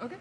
Okay.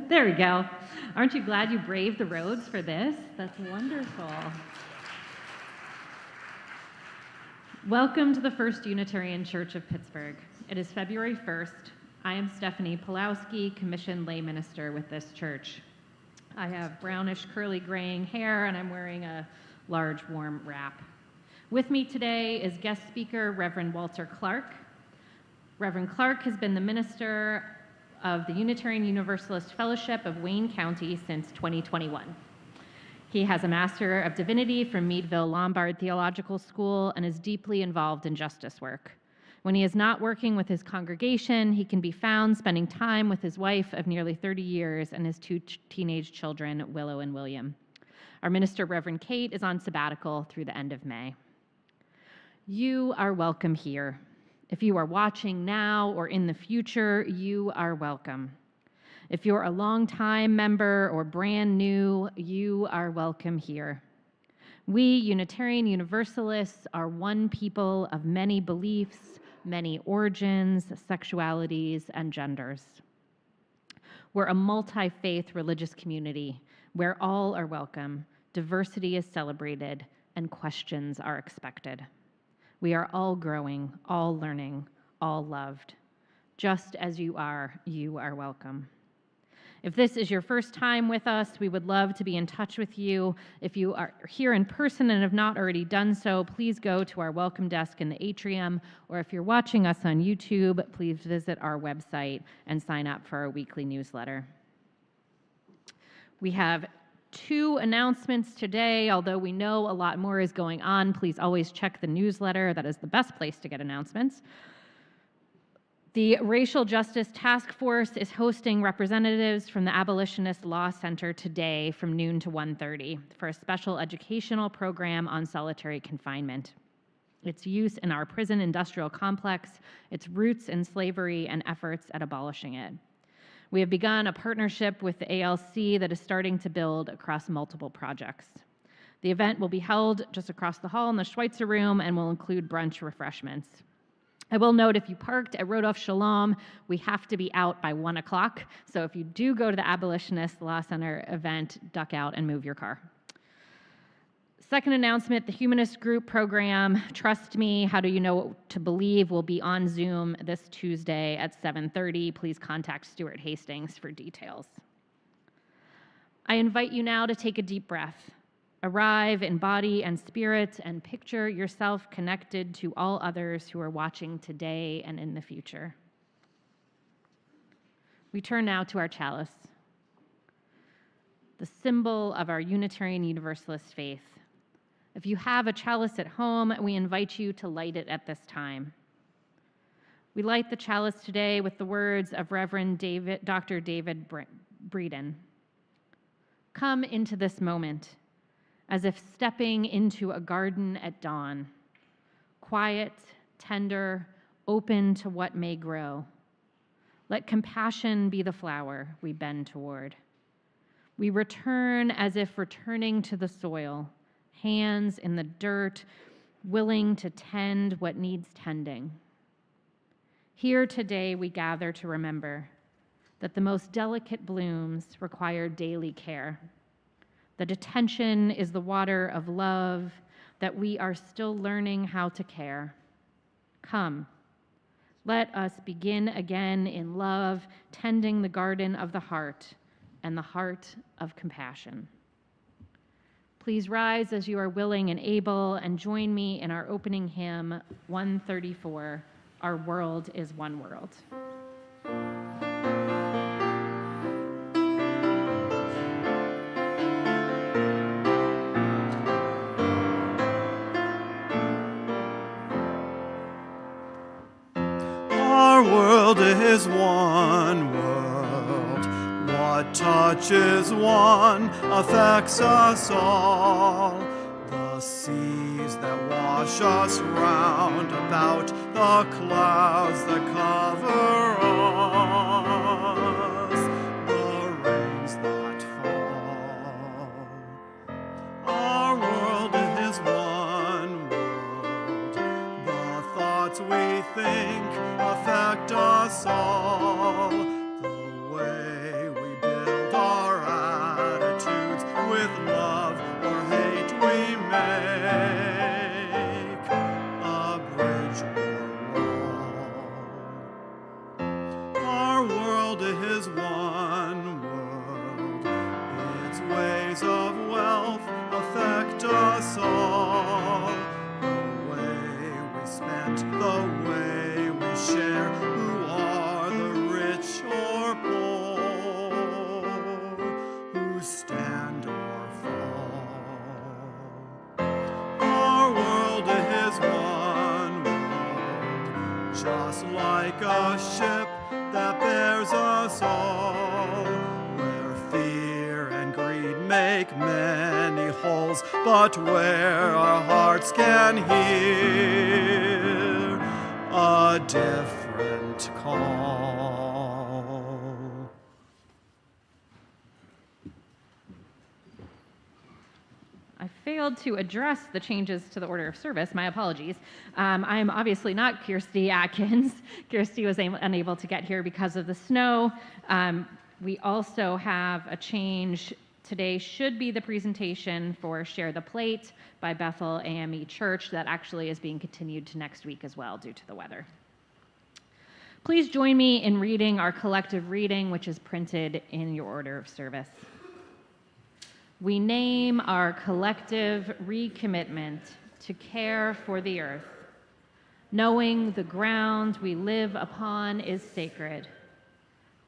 There we go. Aren't you glad you braved the roads for this? That's wonderful. Welcome to the First Unitarian Church of Pittsburgh. It is February 1st. I am Stephanie Pulowski, commissioned lay minister with this church. I have brownish curly graying hair and I'm wearing a large warm wrap. With me today is guest speaker Reverend Walter Clark. Reverend Clark has been the minister of the Unitarian Universalist Fellowship of Wayne County since 2021. He has a Master of Divinity from Meadville Lombard Theological School and is deeply involved in justice work. When he is not working with his congregation, he can be found spending time with his wife of nearly 30 years and his two teenage children, Willow and William. Our minister, Reverend Kate, is on sabbatical through the end of May. You are welcome here. If you are watching now or in the future, you are welcome. If you're a longtime member or brand new, you are welcome here. We, Unitarian Universalists, are one people of many beliefs, many origins, sexualities, and genders. We're a multi-faith religious community where all are welcome, diversity is celebrated, and questions are expected. We are all growing, all learning, all loved. Just as you are welcome. If this is your first time with us, we would love to be in touch with you. If you are here in person and have not already done so, please go to our welcome desk in the atrium, or if you're watching us on YouTube, please visit our website and sign up for our weekly newsletter. We have 2 announcements today. Although we know a lot more is going on, please always check the newsletter. That is the best place to get announcements. The Racial Justice Task Force is hosting representatives from the Abolitionist Law Center today from noon to 1:30 for a special educational program on solitary confinement, its use in our prison industrial complex, its roots in slavery, and efforts at abolishing it. We have begun a partnership with the ALC that is starting to build across multiple projects. The event will be held just across the hall in the Schweitzer Room and will include brunch refreshments. I will note, if you parked at Rodolph Shalom, we have to be out by 1 o'clock. So if you do go to the Abolitionist Law Center event, duck out and move your car. Second announcement, the Humanist Group program, Trust Me, How Do You Know What to Believe, will be on Zoom this Tuesday at 7:30. Please contact Stuart Hastings for details. I invite you now to take a deep breath. Arrive in body and spirit and picture yourself connected to all others who are watching today and in the future. We turn now to our chalice, the symbol of our Unitarian Universalist faith. If you have a chalice at home, we invite you to light it at this time. We light the chalice today with the words of Reverend Dr. David Breeden. Come into this moment as if stepping into a garden at dawn, quiet, tender, open to what may grow. Let compassion be the flower we bend toward. We return as if returning to the soil, hands in the dirt, willing to tend what needs tending. Here today we gather to remember that the most delicate blooms require daily care. That attention is the water of love, that we are still learning how to care. Come, let us begin again in love, tending the garden of the heart and the heart of compassion. Please rise as you are willing and able, and join me in our opening hymn, 134, Our World is One World. Is one world. What touches one affects us all. The seas that wash us round about, the clouds that cover us, the rains that fall. Our world is one world. The thoughts we think affect us all. The way we build our attitudes with love or hate we make a bridge or wall. make many holes, but where our hearts can hear a different call. I failed to address the changes to the order of service. My apologies. I am obviously not Kirsty Atkins. Kirsty was unable to get here because of the snow. We also have a change. Today should be the presentation for Share the Plate by Bethel AME Church. That actually is being continued to next week as well due to the weather. Please join me in reading our collective reading, which is printed in your order of service. We name our collective recommitment to care for the earth, knowing the ground we live upon is sacred.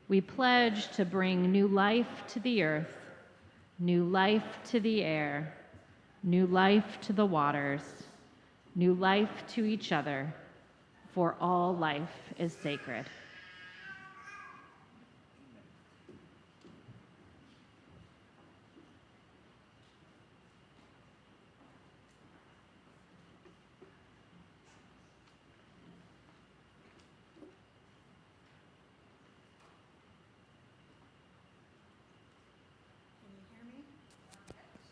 We pledge to bring new life to the earth, new life to the air, new life to the waters, new life to each other, for all life is sacred.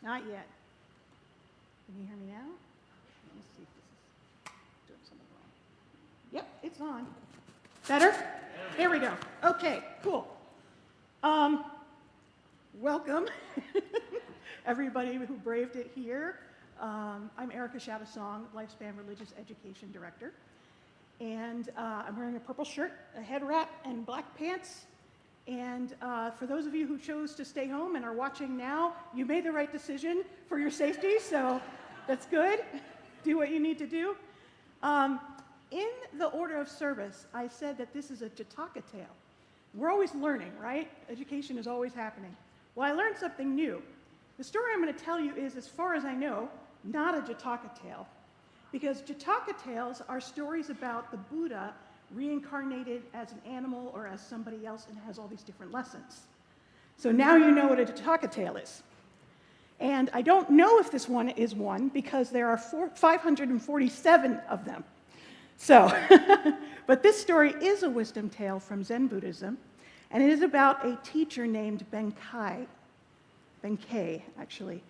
Not yet. Can you hear me now? Let me see if this is doing something wrong. Yep, it's on. Better? There we go. Okay, cool. Welcome, everybody who braved it here. I'm Erica Shattersong, Lifespan Religious Education Director. And I'm wearing a purple shirt, a head wrap, and black pants. And for those of you who chose to stay home and are watching now, you made the right decision for your safety, so that's good. Do what you need to do. In the order of service, I said that this is a Jataka tale. We're always learning, right? Education is always happening. Well, I learned something new. The story I'm going to tell you is, as far as I know, not a Jataka tale. Because Jataka tales are stories about the Buddha reincarnated as an animal or as somebody else, and has all these different lessons. So now you know what a Jataka tale is. And I don't know if this one is one because there are 547 of them. So, but this story is a wisdom tale from Zen Buddhism, and it is about a teacher named Benkei, actually.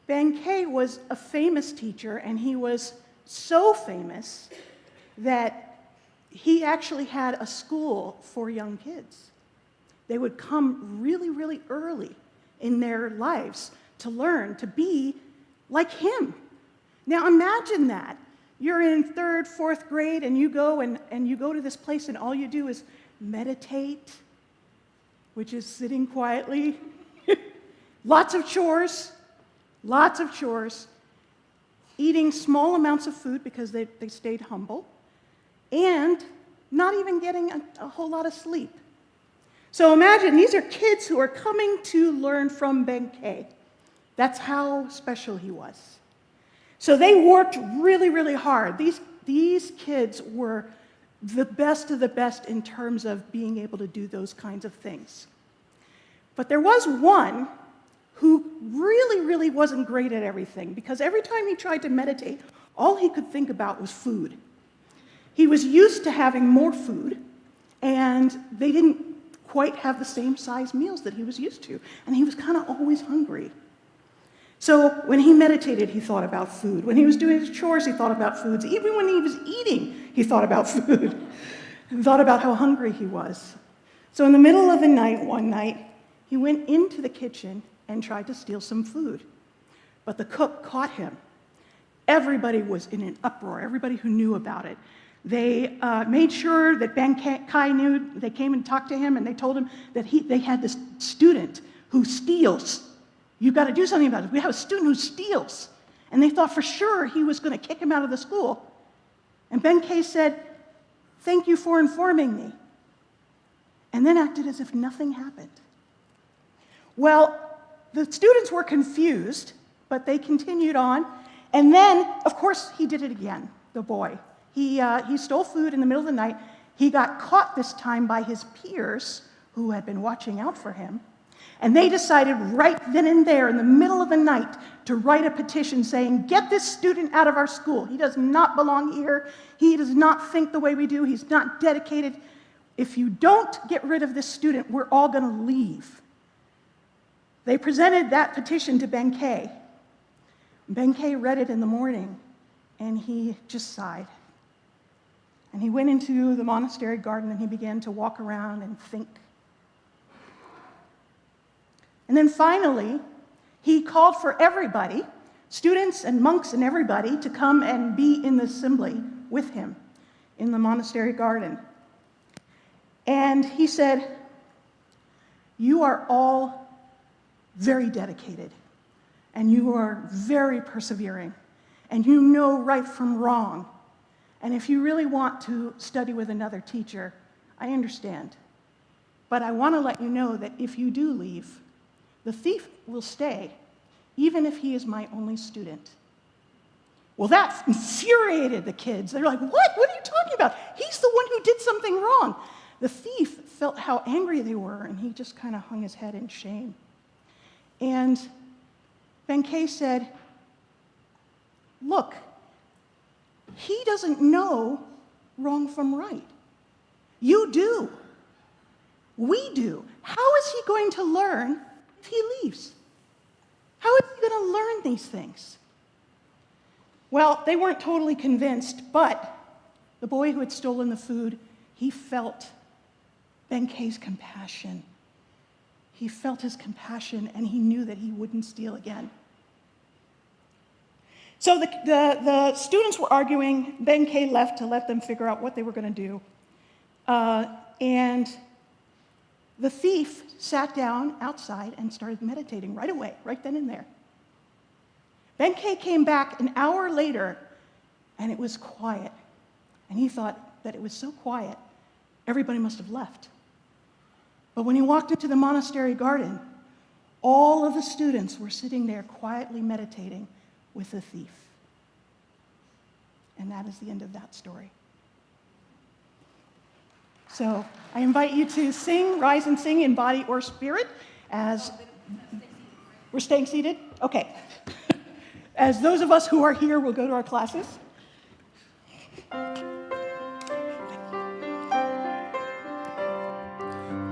Benkei was a famous teacher, and he was so famous that he actually had a school for young kids. They would come really, really early in their lives to learn to be like him. Now imagine that. You're in 3rd, 4th grade, and you go to this place, and all you do is meditate, which is sitting quietly. Lots of chores, eating small amounts of food because they stayed humble, and not even getting a whole lot of sleep. So imagine, these are kids who are coming to learn from Benkei. That's how special he was. So they worked really, really hard. These kids were the best of the best in terms of being able to do those kinds of things. But there was one who really, really wasn't great at everything, because every time he tried to meditate, all he could think about was food. He was used to having more food, and they didn't quite have the same size meals that he was used to, and he was kind of always hungry. So when he meditated, he thought about food. When he was doing his chores, he thought about foods. Even when he was eating, he thought about food, and thought about how hungry he was. So in the middle of the night, one night, he went into the kitchen and tried to steal some food. But the cook caught him. Everybody was in an uproar, everybody who knew about it. They made sure that Benkei knew. They came and talked to him, and they told him that they had this student who steals. You've got to do something about it. We have a student who steals. And they thought for sure he was going to kick him out of the school. And Benkei said, "Thank you for informing me," and then acted as if nothing happened. Well, the students were confused, but they continued on. And then, of course, he did it again, the boy. He stole food in the middle of the night. He got caught this time by his peers, who had been watching out for him. And they decided right then and there, in the middle of the night, to write a petition saying, get this student out of our school. He does not belong here. He does not think the way we do. He's not dedicated. If you don't get rid of this student, we're all going to leave. They presented that petition to Ben Kay. Ben Kay read it in the morning, and he just sighed. And he went into the monastery garden, and he began to walk around and think. And then finally, he called for everybody, students and monks and everybody, to come and be in the assembly with him in the monastery garden. And he said, you are all very dedicated, and you are very persevering, and you know right from wrong. And if you really want to study with another teacher, I understand. But I want to let you know that if you do leave, the thief will stay, even if he is my only student. Well, that infuriated the kids. They're like, what? What are you talking about? He's the one who did something wrong. The thief felt how angry they were, and he just kind of hung his head in shame. And Ben Kay said, look, he doesn't know wrong from right. You do. We do. How is he going to learn if he leaves? How is he going to learn these things? Well, they weren't totally convinced, but the boy who had stolen the food, he felt Ben Kay's compassion. He felt his compassion, and he knew that he wouldn't steal again. So the students were arguing. Ben Kay left to let them figure out what they were going to do. And the thief sat down outside and started meditating right away, right then and there. Ben Kay came back an hour later, and it was quiet. And he thought that it was so quiet, everybody must have left. But when he walked into the monastery garden, all of the students were sitting there quietly meditating with the thief. And that is the end of that story. So I invite you to sing, rise and sing in body or spirit as we're staying seated? Okay. As those of us who are here will go to our classes.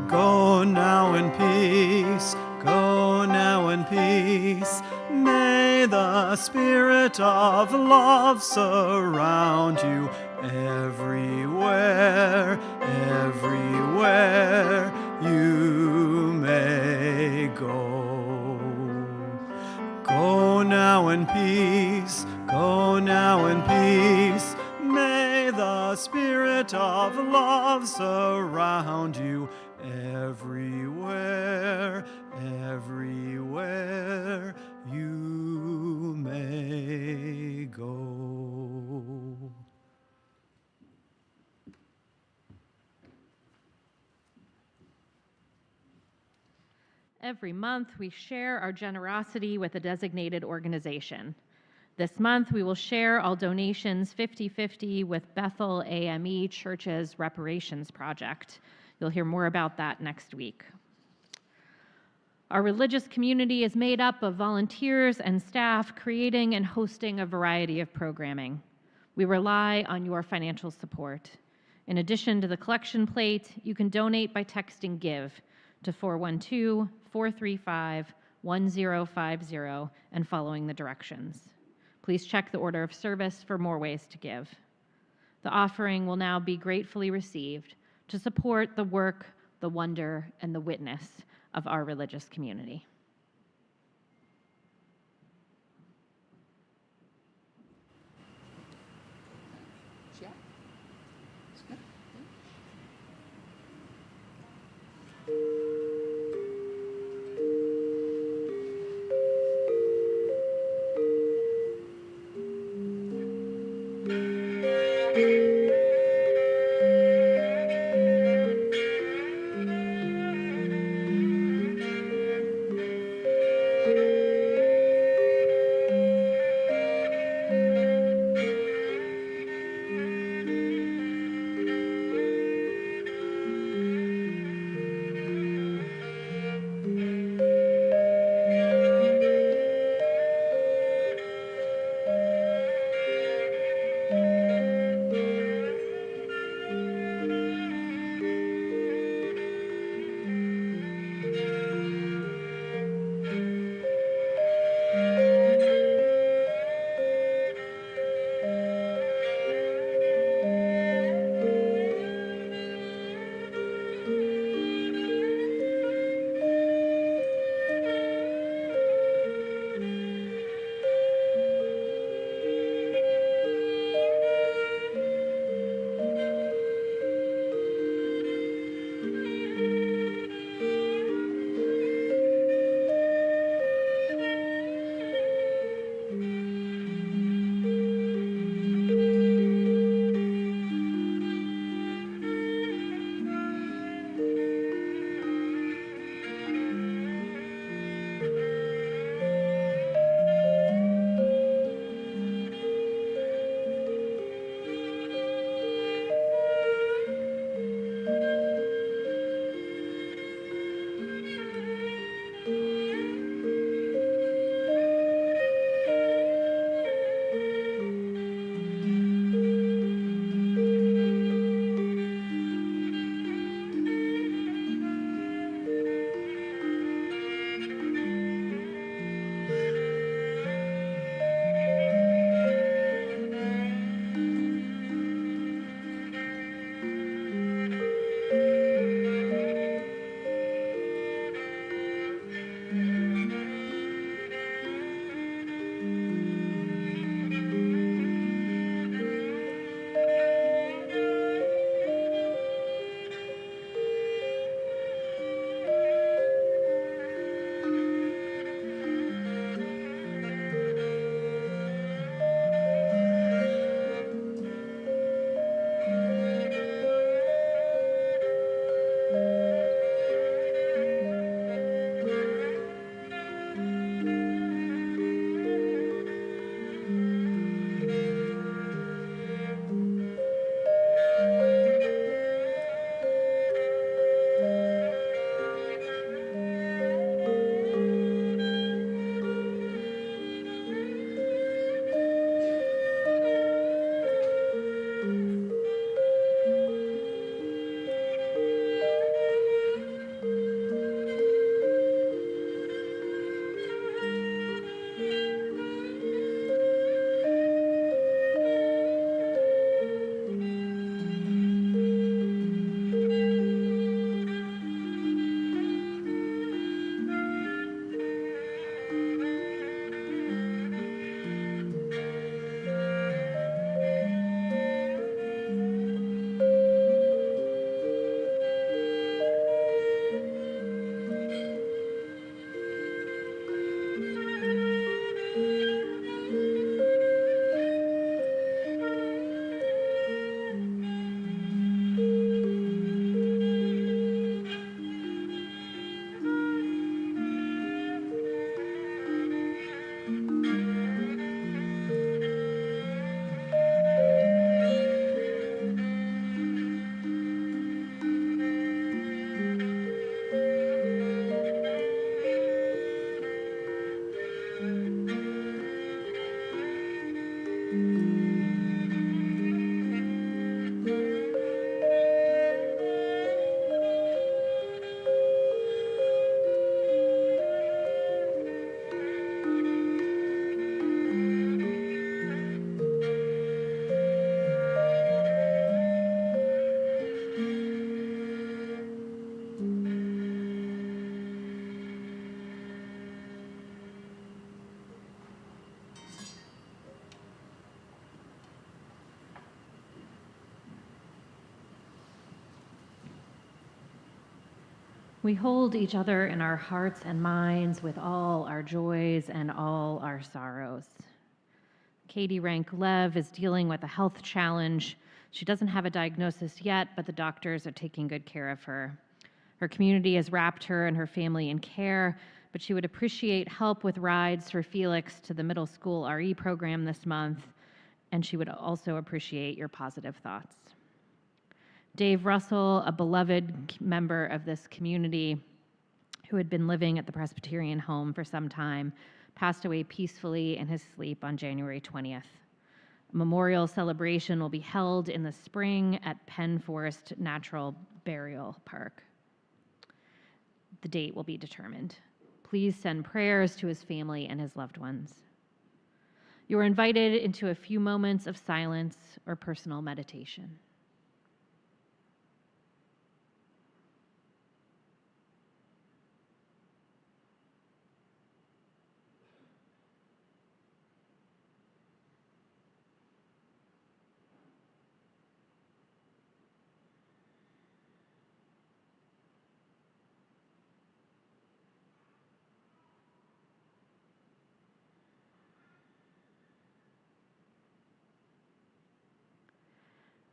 Go now in peace, go now in peace. May the spirit of love surround you everywhere, everywhere you may go. Go now in peace, go now in peace. May the spirit of love surround you everywhere, everywhere you may go. Every month, we share our generosity with a designated organization. This month, we will share all donations 50-50 with Bethel AME Church's Reparations Project. You'll hear more about that next week. Our religious community is made up of volunteers and staff creating and hosting a variety of programming. We rely on your financial support. In addition to the collection plate, you can donate by texting GIVE to 412-435-1050 and following the directions. Please check the order of service for more ways to give. The offering will now be gratefully received to support the work, the wonder, and the witness of our religious community. We hold each other in our hearts and minds with all our joys and all our sorrows. Katie Rank-Lev is dealing with a health challenge. She doesn't have a diagnosis yet, but the doctors are taking good care of her. Her community has wrapped her and her family in care, but she would appreciate help with rides for Felix to the middle school RE program this month, and she would also appreciate your positive thoughts. Dave Russell, a beloved member of this community who had been living at the Presbyterian home for some time, passed away peacefully in his sleep on January 20th. A memorial celebration will be held in the spring at Penn Forest Natural Burial Park. The date will be determined. Please send prayers to his family and his loved ones. You are invited into a few moments of silence or personal meditation.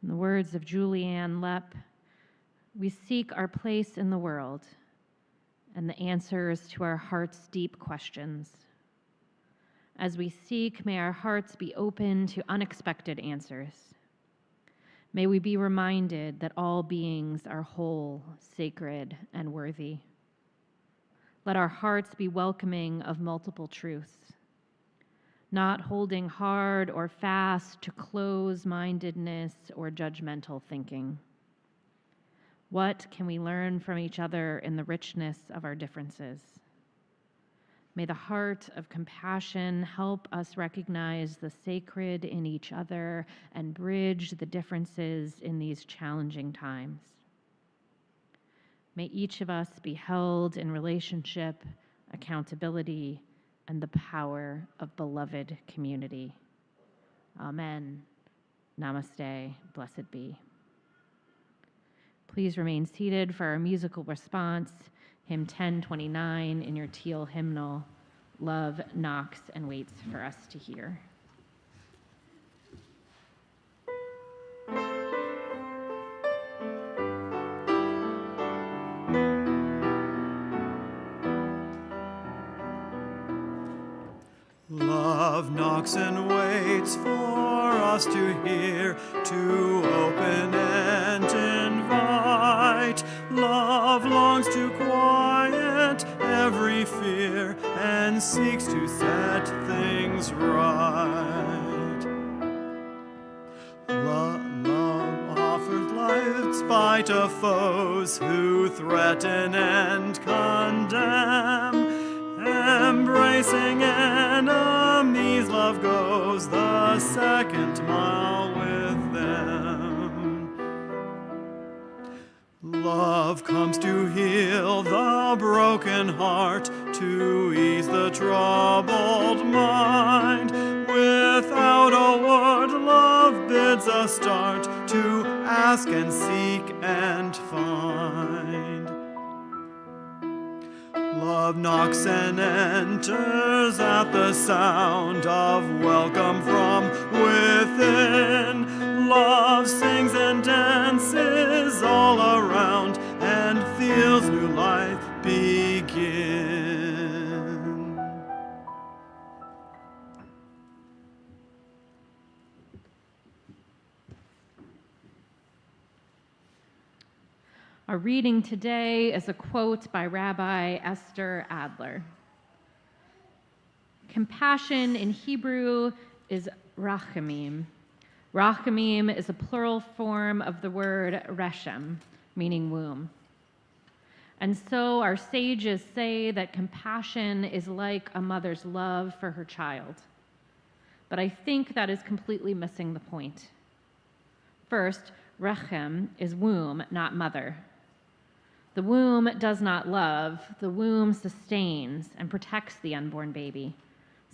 In the words of Julianne Lepp, we seek our place in the world and the answers to our heart's deep questions. As we seek, may our hearts be open to unexpected answers. May we be reminded that all beings are whole, sacred, and worthy. Let our hearts be welcoming of multiple truths, not holding hard or fast to close-mindedness or judgmental thinking. What can we learn from each other in the richness of our differences? May the heart of compassion help us recognize the sacred in each other and bridge the differences in these challenging times. May each of us be held in relationship, accountability, and the power of beloved community. Amen. Namaste. Blessed be. Please remain seated for our musical response, hymn 1029 in your teal hymnal, Love Knocks and Waits for Us to Hear. Love knocks and waits for us to hear, to open and invite. Love longs to quiet every fear and seeks to set things right. Love offers life in spite of foes who threaten and condemn. Embracing enemies, love goes the second mile with them. Love comes to heal the broken heart, to ease the troubled mind. Without a word, love bids us start to ask and seek and find. Love knocks and enters at the sound of welcome from within. Love sings and dances all around and feels new life begin. Our reading today is a quote by Rabbi Esther Adler. Compassion in Hebrew is rachamim. Rachamim is a plural form of the word reshem, meaning womb. And so our sages say that compassion is like a mother's love for her child. But I think that is completely missing the point. First, rechem is womb, not mother. The womb does not love, the womb sustains and protects the unborn baby,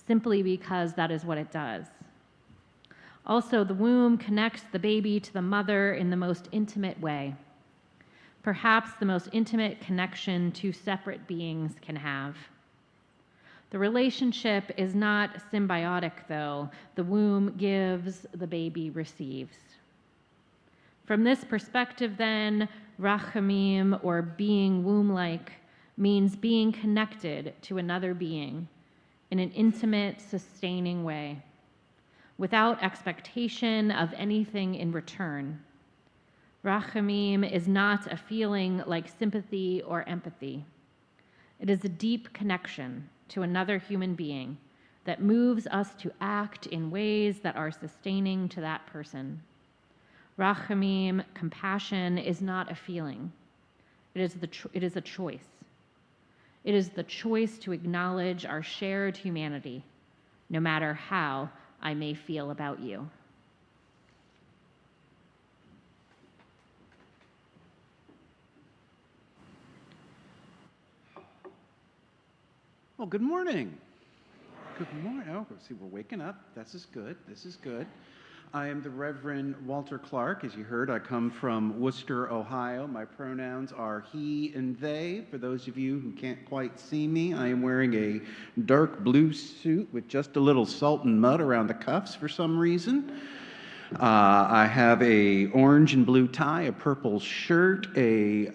simply because that is what it does. Also, the womb connects the baby to the mother in the most intimate way. perhaps the most intimate connection two separate beings can have. The relationship is not symbiotic, though. The womb gives, the baby receives. From this perspective, then, rachamim, or being womb-like, means being connected to another being in an intimate, sustaining way, without expectation of anything in return. Rachamim is not a feeling like sympathy or empathy. It is a deep connection to another human being that moves us to act in ways that are sustaining to that person. Rachamim, compassion, is not a feeling. It is a choice. It is the choice to acknowledge our shared humanity, no matter how I may feel about you. Well, good morning. Good morning. Oh, see, we're waking up. This is good. This is good. I am the Reverend Walter Clark. As you heard, I come from Worcester, Ohio. My pronouns are he and they. For those of you who can't quite see me, I am wearing a dark blue suit with just a little salt and mud around the cuffs for some reason. I have a orange and blue tie, a purple shirt, a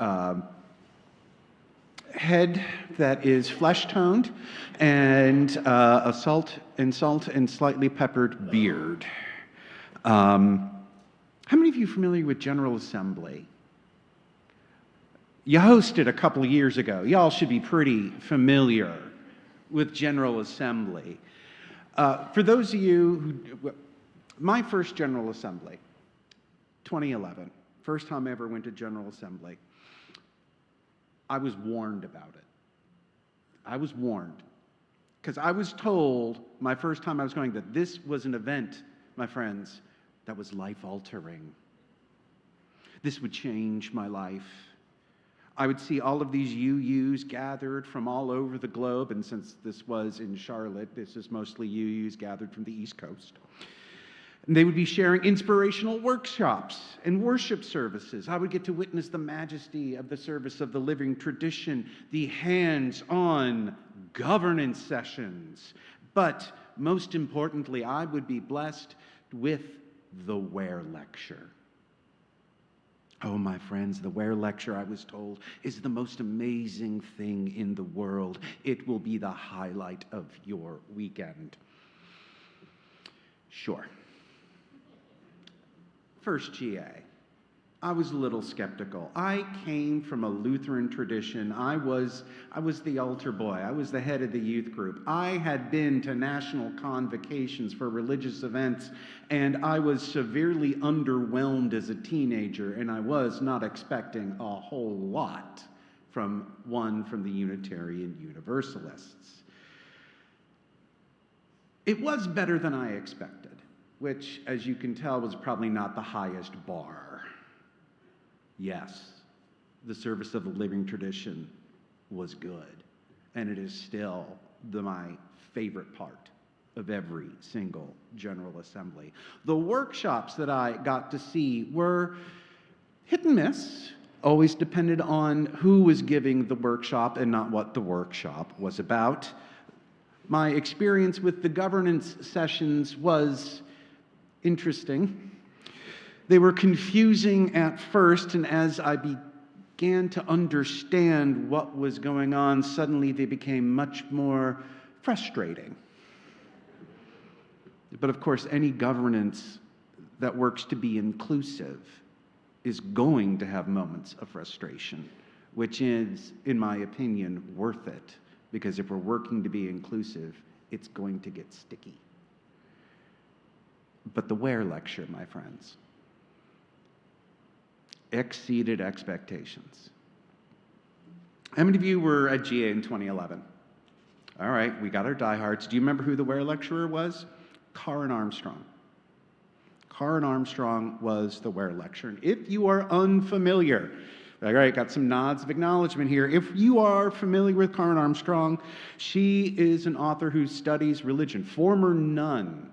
head that is flesh-toned, and a salt and slightly peppered beard. How many of you are familiar with General Assembly? You hosted a couple of years ago. Y'all should be pretty familiar with General Assembly. For those of you who, my first General Assembly, 2011, first time I ever went to General Assembly, I was warned about it. I was warned. Because I was told my first time I was going that this was an event, my friends, that was life-altering. This would change my life. I would see all of these UUs gathered from all over the globe, and since this was in Charlotte, this is mostly UUs gathered from the East Coast. And they would be sharing inspirational workshops and worship services. I would get to witness the majesty of the service of the living tradition, the hands-on governance sessions. But most importantly, I would be blessed with the Ware Lecture. Oh, my friends, the Ware Lecture, I was told, is the most amazing thing in the world. It will be the highlight of your weekend. Sure. First GA, I was a little skeptical. I came from a Lutheran tradition. I was the altar boy. I was the head of the youth group. I had been to national convocations for religious events, and I was severely underwhelmed as a teenager, and I was not expecting a whole lot from the Unitarian Universalists. It was better than I expected, which, as you can tell, was probably not the highest bar. Yes, the service of the living tradition was good, and it is still my favorite part of every single General Assembly. The workshops that I got to see were hit and miss, always depended on who was giving the workshop and not what the workshop was about. My experience with the governance sessions was interesting. They were confusing at first, and as I began to understand what was going on, suddenly they became much more frustrating. But of course, any governance that works to be inclusive is going to have moments of frustration, which is, in my opinion, worth it, because if we're working to be inclusive, it's going to get sticky. But the Ware Lecture, my friends, exceeded expectations. How many of you were at GA in 2011? All right, we got our diehards. Do you remember who the Ware lecturer was? Karen Armstrong. Karen Armstrong was the Ware lecturer. And if you are unfamiliar, all right, got some nods of acknowledgement here. If you are familiar with Karen Armstrong, she is an author who studies religion, former nun,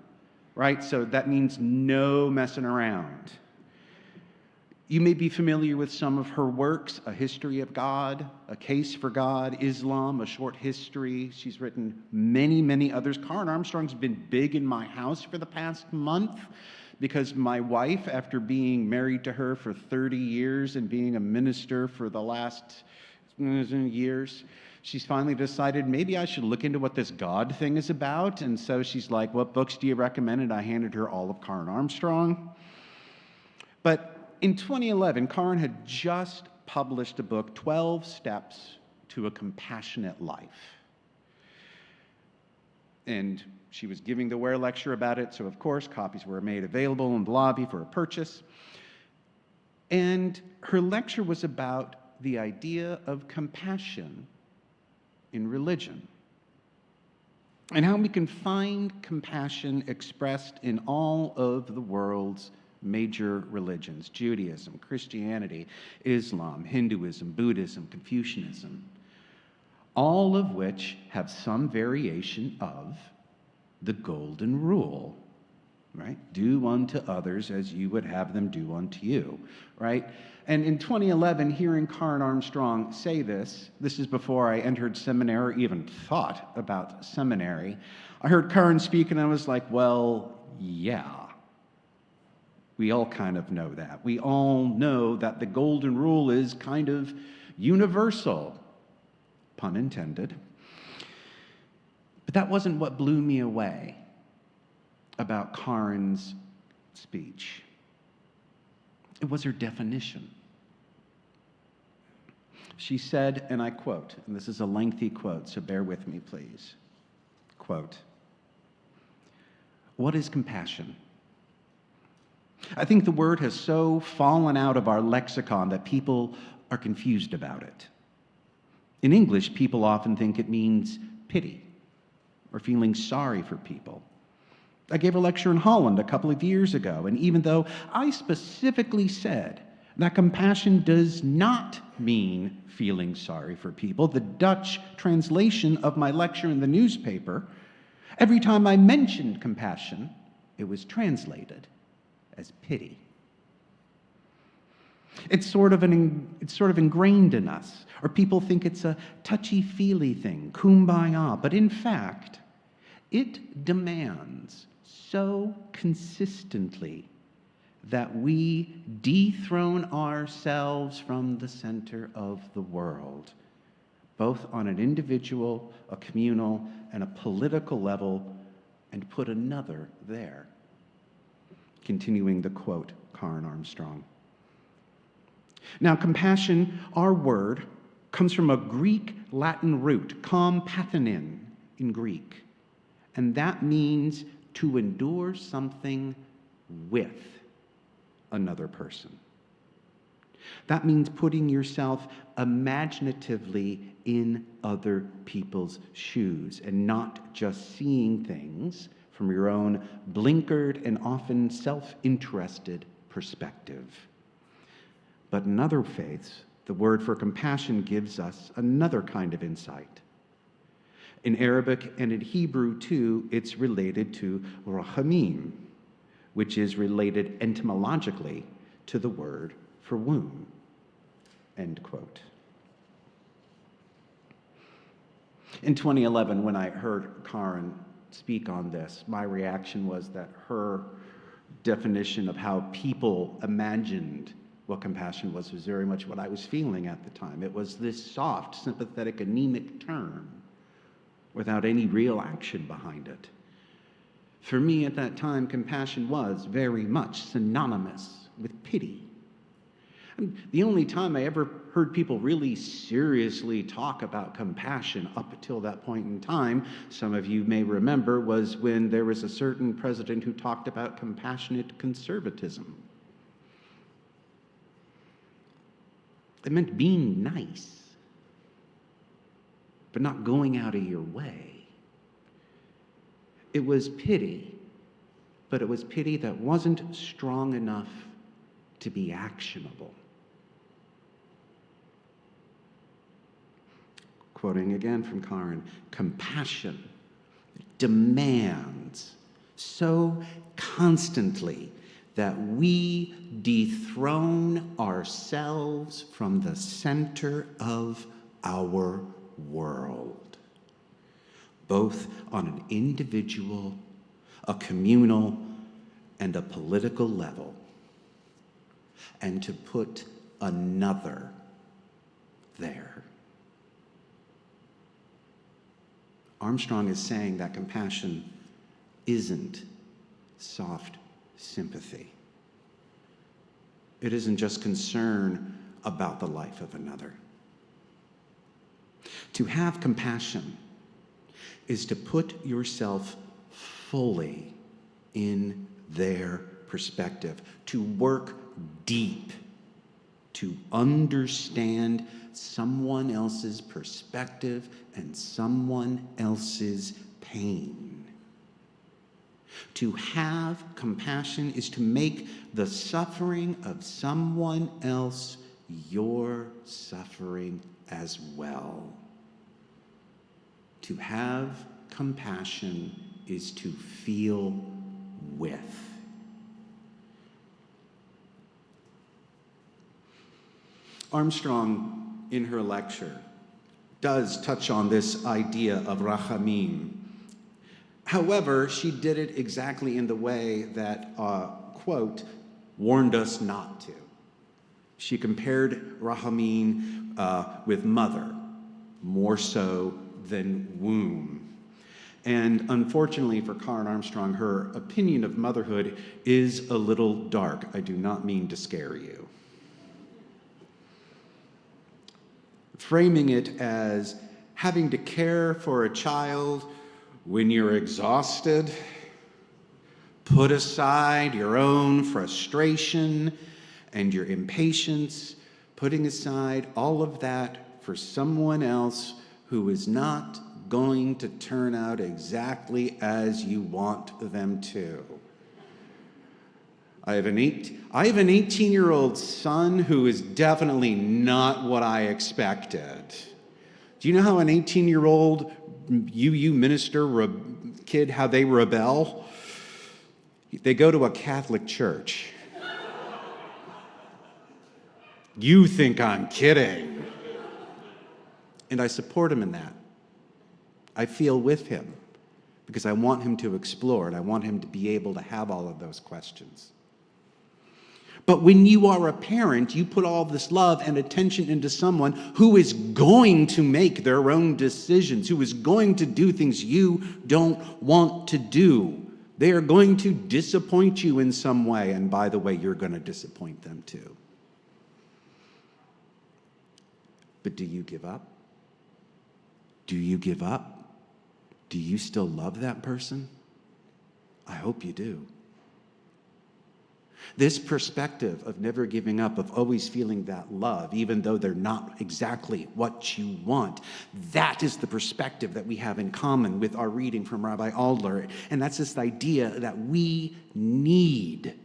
right? So that means no messing around. You may be familiar with some of her works: A History of God, A Case for God, Islam, A Short History. She's written many, many others. Karen Armstrong's been big in my house for the past month because my wife, after being married to her for 30 years and being a minister for the last years, she's finally decided maybe I should look into what this God thing is about. And so she's like, "What books do you recommend?" And I handed her all of Karen Armstrong. But in 2011, Karen had just published a book, 12 Steps to a Compassionate Life. And she was giving the Ware lecture about it, so of course, copies were made available in the lobby for a purchase. And her lecture was about the idea of compassion in religion, and how we can find compassion expressed in all of the world's major religions: Judaism, Christianity, Islam, Hinduism, Buddhism, Confucianism, all of which have some variation of the golden rule, right? Do unto others as you would have them do unto you, right? And in 2011, hearing Karen Armstrong say this is before I entered seminary or even thought about seminary. I heard Karen speak and I was like, well, yeah. We all kind of know that. We all know that the golden rule is kind of universal, pun intended. But that wasn't what blew me away about Karen's speech. It was her definition. She said, and I quote, and this is a lengthy quote, so bear with me, please. Quote, "What is compassion? I think the word has so fallen out of our lexicon that people are confused about it. In English, people often think it means pity or feeling sorry for people. I gave a lecture in Holland a couple of years ago, and even though I specifically said that compassion does not mean feeling sorry for people, the Dutch translation of my lecture in the newspaper, every time I mentioned compassion, it was translated as pity. It's sort of ingrained in us, or people think it's a touchy-feely thing, kumbaya, but in fact, it demands so consistently that we dethrone ourselves from the center of the world, both on an individual, a communal, and a political level, and put another there." Continuing the quote, Karen Armstrong. Now, compassion, our word, comes from a Greek-Latin root, kompathenin in Greek, and that means to endure something with another person. That means putting yourself imaginatively in other people's shoes and not just seeing things from your own blinkered and often self-interested perspective. But in other faiths, the word for compassion gives us another kind of insight. In Arabic and in Hebrew, too, it's related to rahamim, which is related etymologically to the word for womb. End quote. In 2011, when I heard Karen speak on this, my reaction was that her definition of how people imagined what compassion was very much what I was feeling at the time. It was this soft, sympathetic, anemic term without any real action behind it. For me at that time, compassion was very much synonymous with pity. And the only time I ever heard people really seriously talk about compassion up until that point in time, some of you may remember, was when there was a certain president who talked about compassionate conservatism. It meant being nice, but not going out of your way. It was pity, but it was pity that wasn't strong enough to be actionable. Quoting again from Karen, compassion demands so constantly that we dethrone ourselves from the center of our world, both on an individual, a communal, and a political level, and to put another there. Armstrong is saying that compassion isn't soft sympathy. It isn't just concern about the life of another. To have compassion is to put yourself fully in their perspective, to work deep, to understand someone else's perspective and someone else's pain. To have compassion is to make the suffering of someone else your suffering as well. To have compassion is to feel with. Armstrong, in her lecture, does touch on this idea of rachamim. However, she did it exactly in the way that, quote, warned us not to. She compared rachamim with mother, more so than womb. And unfortunately for Karen Armstrong, her opinion of motherhood is a little dark. I do not mean to scare you. Framing it as having to care for a child when you're exhausted, put aside your own frustration and your impatience, putting aside all of that for someone else who is not going to turn out exactly as you want them to. I have an 18-year-old son who is definitely not what I expected. Do you know how an 18-year-old UU minister kid, how they rebel? They go to a Catholic church. You think I'm kidding. And I support him in that. I feel with him because I want him to explore and I want him to be able to have all of those questions. But when you are a parent, you put all this love and attention into someone who is going to make their own decisions, who is going to do things you don't want to do. They are going to disappoint you in some way, and by the way, you're going to disappoint them too. But do you give up? Do you give up? Do you still love that person? I hope you do. This perspective of never giving up, of always feeling that love, even though they're not exactly what you want, that is the perspective that we have in common with our reading from Rabbi Adler. And that's this idea that we need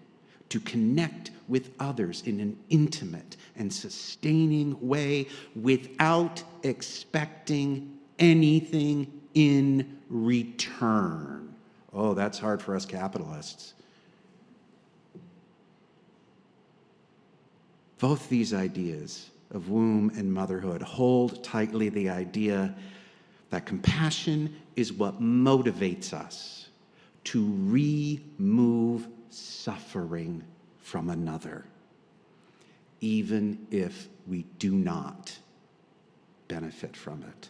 to connect with others in an intimate and sustaining way without expecting anything in return. Oh, that's hard for us capitalists. Both these ideas of womb and motherhood hold tightly the idea that compassion is what motivates us to remove suffering from another, even if we do not benefit from it.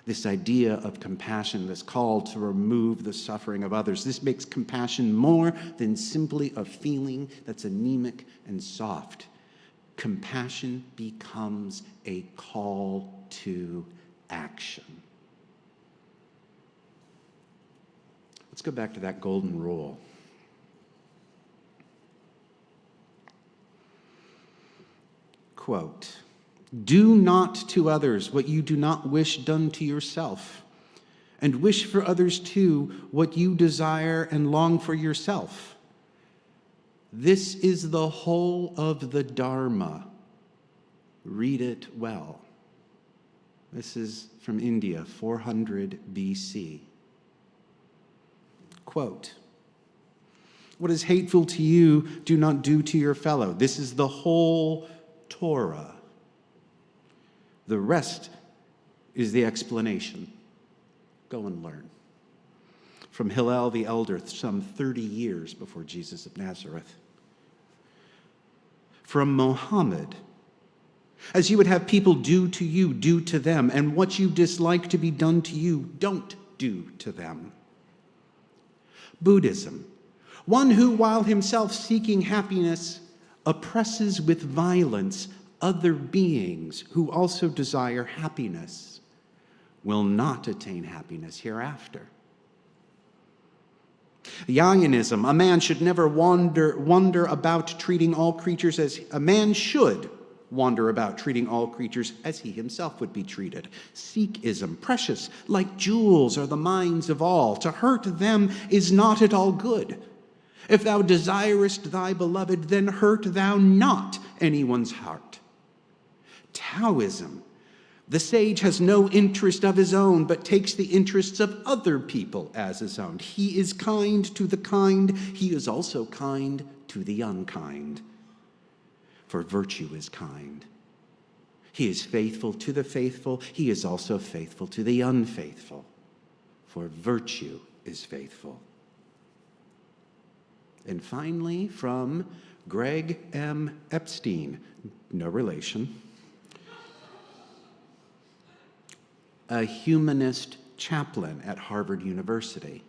This idea of compassion, this call to remove the suffering of others, this makes compassion more than simply a feeling that's anemic and soft. Compassion becomes a call to action. Let's go back to that golden rule. Quote, "Do not to others what you do not wish done to yourself, and wish for others too what you desire and long for yourself. This is the whole of the Dharma. Read it well." This is from India, 400 BC. Quote, What is hateful to you, do not do to your fellow. This is the whole Torah. The rest is the explanation. Go and learn. From Hillel the Elder, some 30 years before Jesus of Nazareth. From Mohammed, as you would have people do to you, do to them, and what you dislike to be done to you, don't do to them. Buddhism, one who, while himself seeking happiness, oppresses with violence other beings who also desire happiness, will not attain happiness hereafter. Jainism, a man should never wander about treating all creatures as a man should wander about treating all creatures as he himself would be treated. Sikhism, precious like jewels are the minds of all. To hurt them is not at all good. If thou desirest thy beloved, then hurt thou not anyone's heart. Taoism, the sage has no interest of his own, but takes the interests of other people as his own. He is kind to the kind. He is also kind to the unkind. For virtue is kind. He is faithful to the faithful. He is also faithful to the unfaithful. For virtue is faithful. And finally, from Greg M. Epstein, no relation, a humanist chaplain at Harvard University.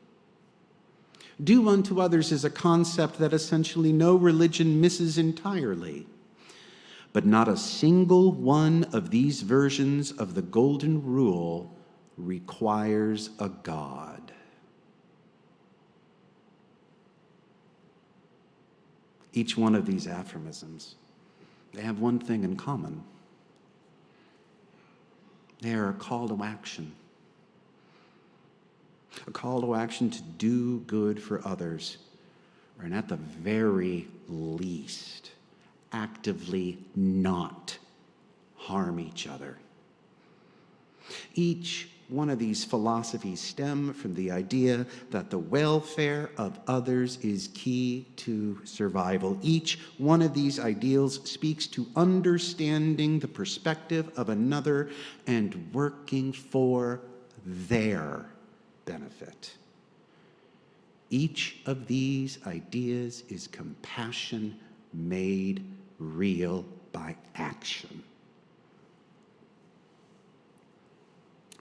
Do unto others is a concept that essentially no religion misses entirely. But not a single one of these versions of the Golden Rule requires a God. Each one of these aphorisms, they have one thing in common. They are a call to action. A call to action to do good for others, and at the very least, actively not harm each other. Each one of these philosophies stem from the idea that the welfare of others is key to survival. Each one of these ideals speaks to understanding the perspective of another and working for their benefit. Each of these ideas is compassion made real by action.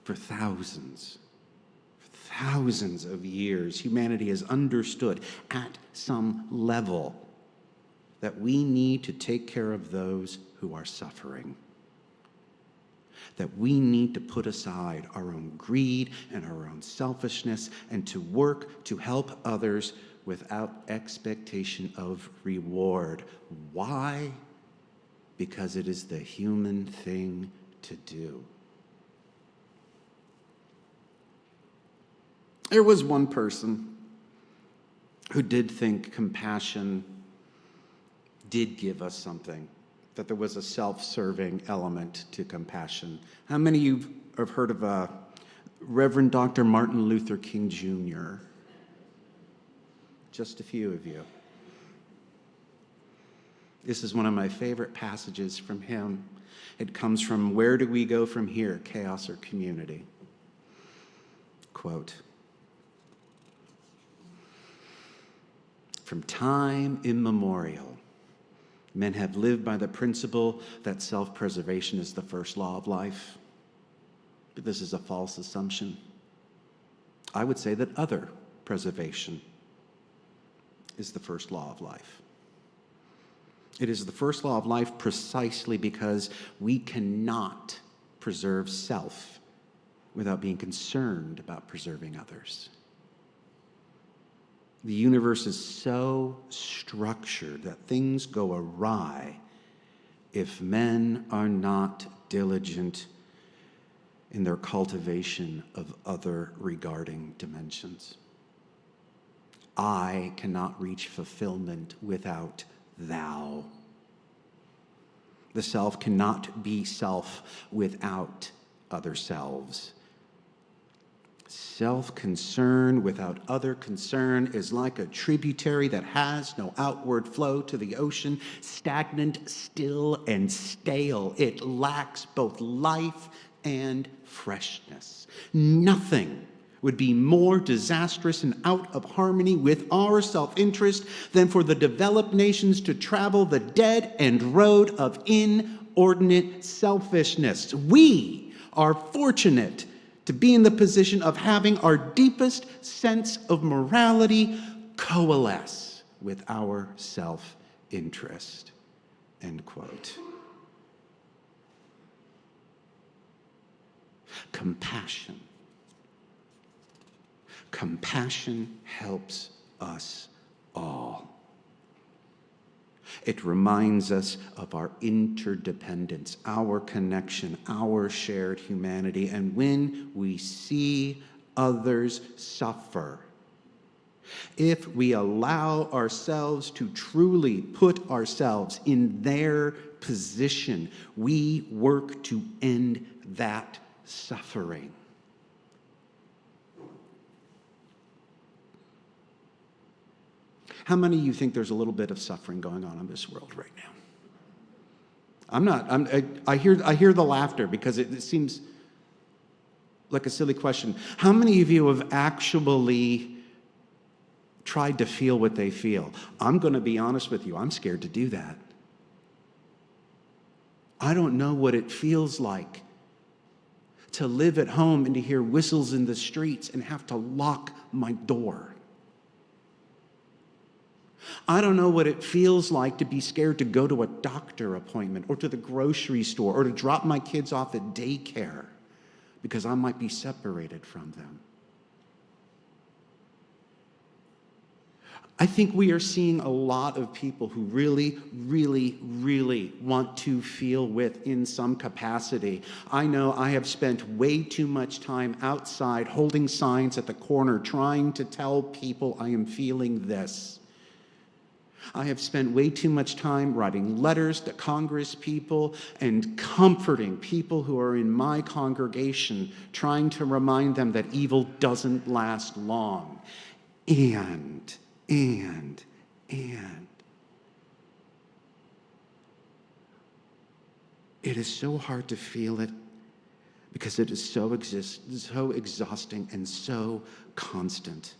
For thousands of years, humanity has understood at some level that we need to take care of those who are suffering. That we need to put aside our own greed and our own selfishness and to work to help others without expectation of reward. Why? Because it is the human thing to do. There was one person who did think compassion did give us something, that there was a self-serving element to compassion. How many of you have heard of Reverend Dr. Martin Luther King Jr.? Just a few of you. This is one of my favorite passages from him. It comes from Where Do We Go From Here, Chaos or Community? Quote, from time immemorial, men have lived by the principle that self-preservation is the first law of life. But this is a false assumption. I would say that other preservation is the first law of life. It is the first law of life precisely because we cannot preserve self without being concerned about preserving others. The universe is so structured that things go awry if men are not diligent in their cultivation of other regarding dimensions. I cannot reach fulfillment without thou. The self cannot be self without other selves. Self-concern without other concern is like a tributary that has no outward flow to the ocean, stagnant, still, and stale. It lacks both life and freshness. Nothing would be more disastrous and out of harmony with our self-interest than for the developed nations to travel the dead-end road of inordinate selfishness. We are fortunate to be in the position of having our deepest sense of morality coalesce with our self-interest. End quote. Compassion. Compassion helps us all. It reminds us of our interdependence, our connection, our shared humanity. And when we see others suffer, if we allow ourselves to truly put ourselves in their position, we work to end that suffering. How many of you think there's a little bit of suffering going on in this world right now? I hear the laughter because it seems like a silly question. How many of you have actually tried to feel what they feel? I'm going to be honest with you, I'm scared to do that. I don't know what it feels like to live at home and to hear whistles in the streets and have to lock my door. I don't know what it feels like to be scared to go to a doctor appointment or to the grocery store or to drop my kids off at daycare because I might be separated from them. I think we are seeing a lot of people who really, really, really want to feel with in some capacity. I know I have spent way too much time outside holding signs at the corner trying to tell people I am feeling this. I have spent way too much time writing letters to Congress people and comforting people who are in my congregation, trying to remind them that evil doesn't last long. And it is so hard to feel it because it is so exhausting and so constant.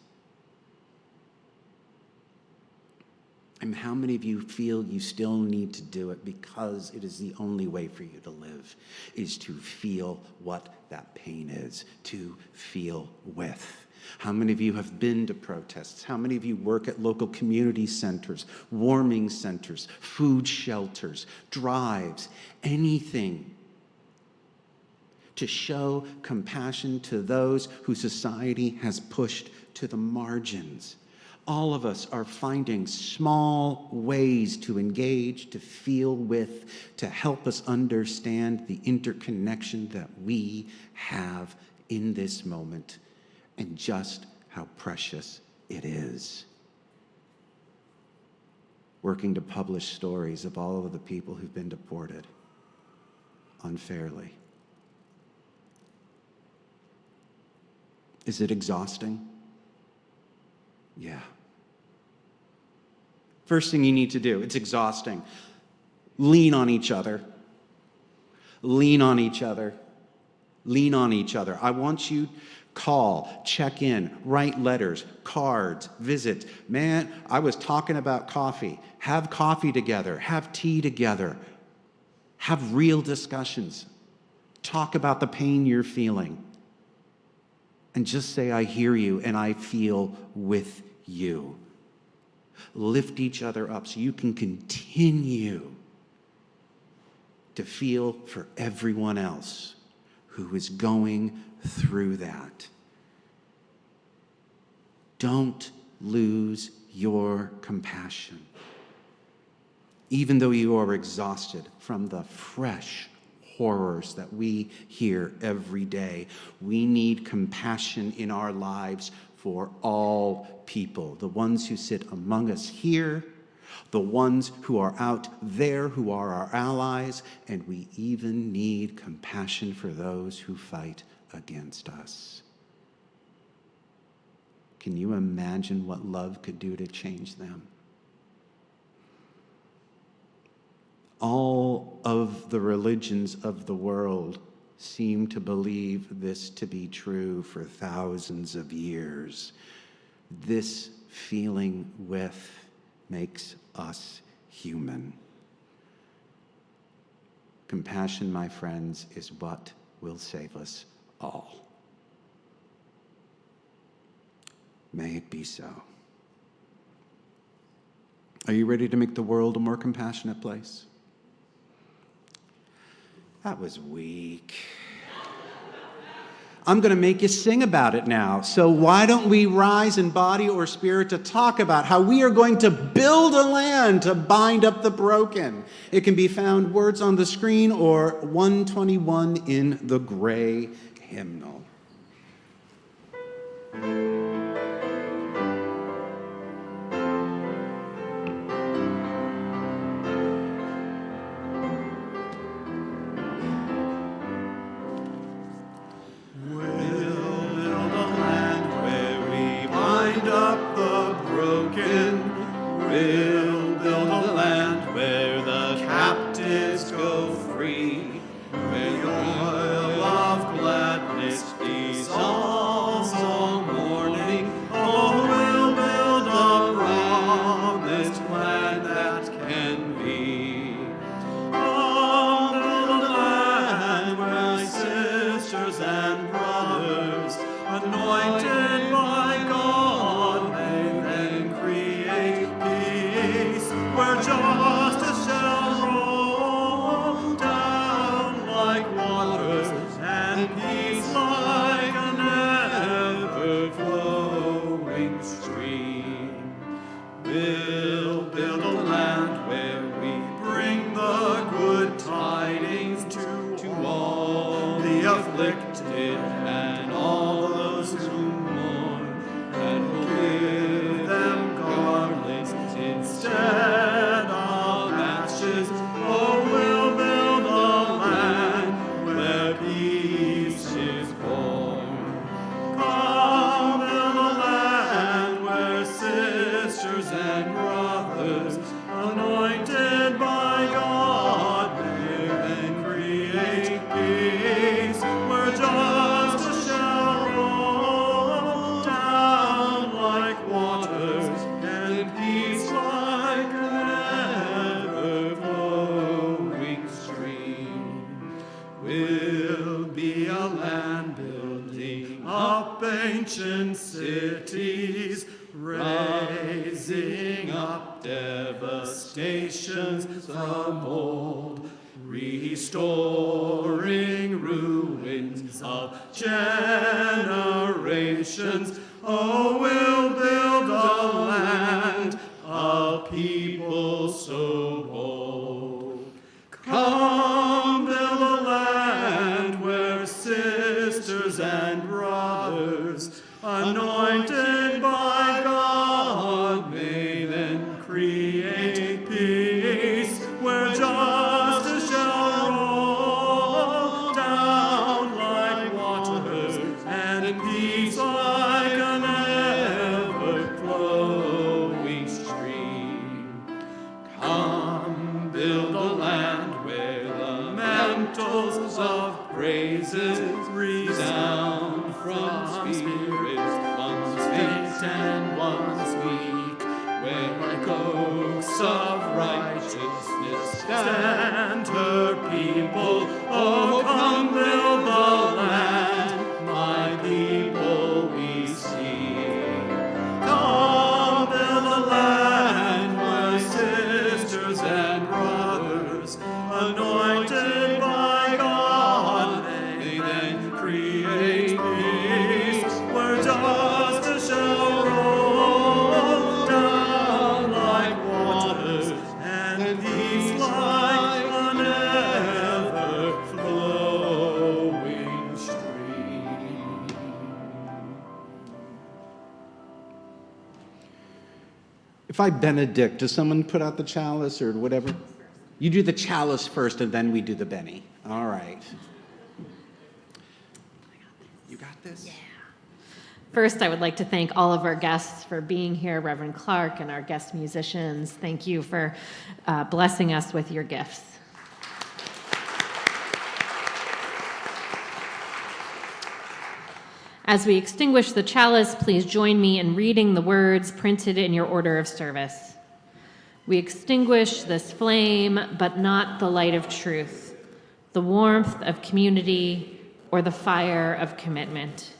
And how many of you feel you still need to do it because it is the only way for you to live, is to feel what that pain is, to feel with? How many of you have been to protests? How many of you work at local community centers, warming centers, food shelters, drives, anything to show compassion to those who society has pushed to the margins? All of us are finding small ways to engage, to feel with, to help us understand the interconnection that we have in this moment and just how precious it is. Working to publish stories of all of the people who've been deported unfairly. Is it exhausting? Yeah. First thing you need to do, it's exhausting. Lean on each other. Lean on each other. Lean on each other. I want you to call, check in, write letters, cards, visit. Man, I was talking about coffee. Have coffee together. Have tea together. Have real discussions. Talk about the pain you're feeling. And just say, I hear you and I feel with you. Lift each other up so you can continue to feel for everyone else who is going through that. Don't lose your compassion. Even though you are exhausted from the fresh horrors that we hear every day, we need compassion in our lives for all people, the ones who sit among us here, the ones who are out there who are our allies, and we even need compassion for those who fight against us. can you imagine what love could do to change them? All of the religions of the world seem to believe this to be true for thousands of years. This feeling with makes us human. Compassion, my friends, is what will save us all. May it be so. Are you ready to make the world a more compassionate place? That was weak. I'm going to make you sing about it now. So why don't we rise in body or spirit to talk about how we are going to build a land to bind up the broken. It can be found words on the screen or 121 in the gray hymnal. We'll build a land where the captives go free, where the oil of gladness is all morning. Oh, we'll build a promised land that can be. Oh, build a land where sisters and brothers, anointed by God, may then create peace, where justice shall roll down like waters, and peace like an ever-flowing stream. We'll build a land where we bring the good tidings to all the afflicted and all those who mourn, and we'll give them garlands instead of ashes. Oh, we'll build a land where peace is born. Come, build a land where sisters and brothers, anointed by God, may then create peace, where justice shall roll down like waters, and peace like an ever-flowing stream. We'll be a land building up ancient cities, raising up devastations from old, restoring ruins of generations. Oh, we'll build a land, a people so bold. Come, build a land where sisters and brothers, anointed by God, may then create peace, where justice shall roll down like waters, and peace like an ever-flowing stream. Come, build a land where the mantles of praises resound from spirits once faint and once weak, where like oaks of righteousness stand her people. Oh, come build the land, my people we seek. Come build a land where sisters and brothers, anointed by God, may then create peace, where justice shall roll down like waters, and peace like an ever-flowing stream. If I benedict, does someone put out the chalice or whatever? You do the chalice first, and then we do the Benny. All right. You got this? Yeah. First, I would like to thank all of our guests for being here, Reverend Clark and our guest musicians. Thank you for blessing us with your gifts. As we extinguish the chalice, please join me in reading the words printed in your order of service. We extinguish this flame, but not the light of truth, the warmth of community, or the fire of commitment.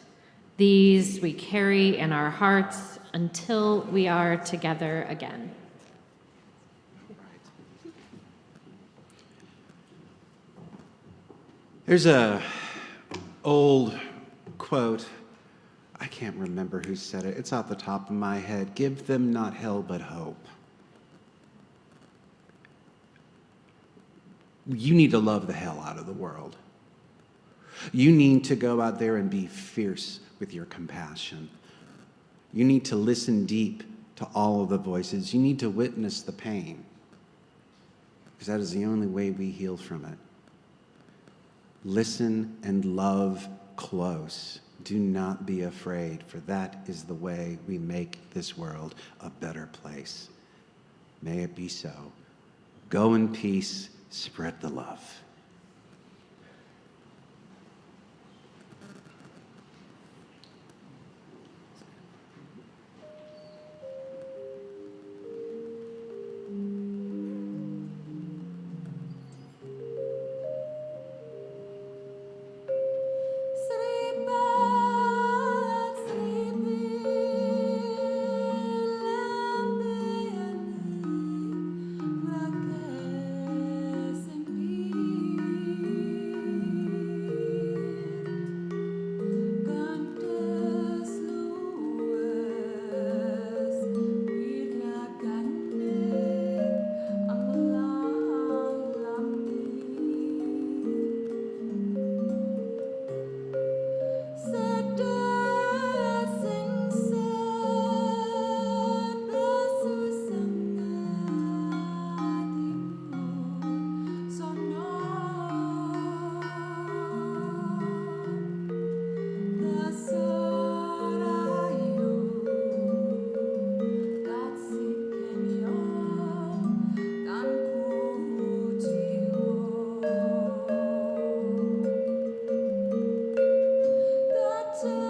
These we carry in our hearts until we are together again. There's a old quote, I can't remember who said it. It's off the top of my head. Give them not hell but hope. You need to love the hell out of the world. You need to go out there and be fierce with your compassion. You need to listen deep to all of the voices. You need to witness the pain, because that is the only way we heal from it. Listen and love close. Do not be afraid, for that is the way we make this world a better place. May it be so. Go in peace, spread the love. That's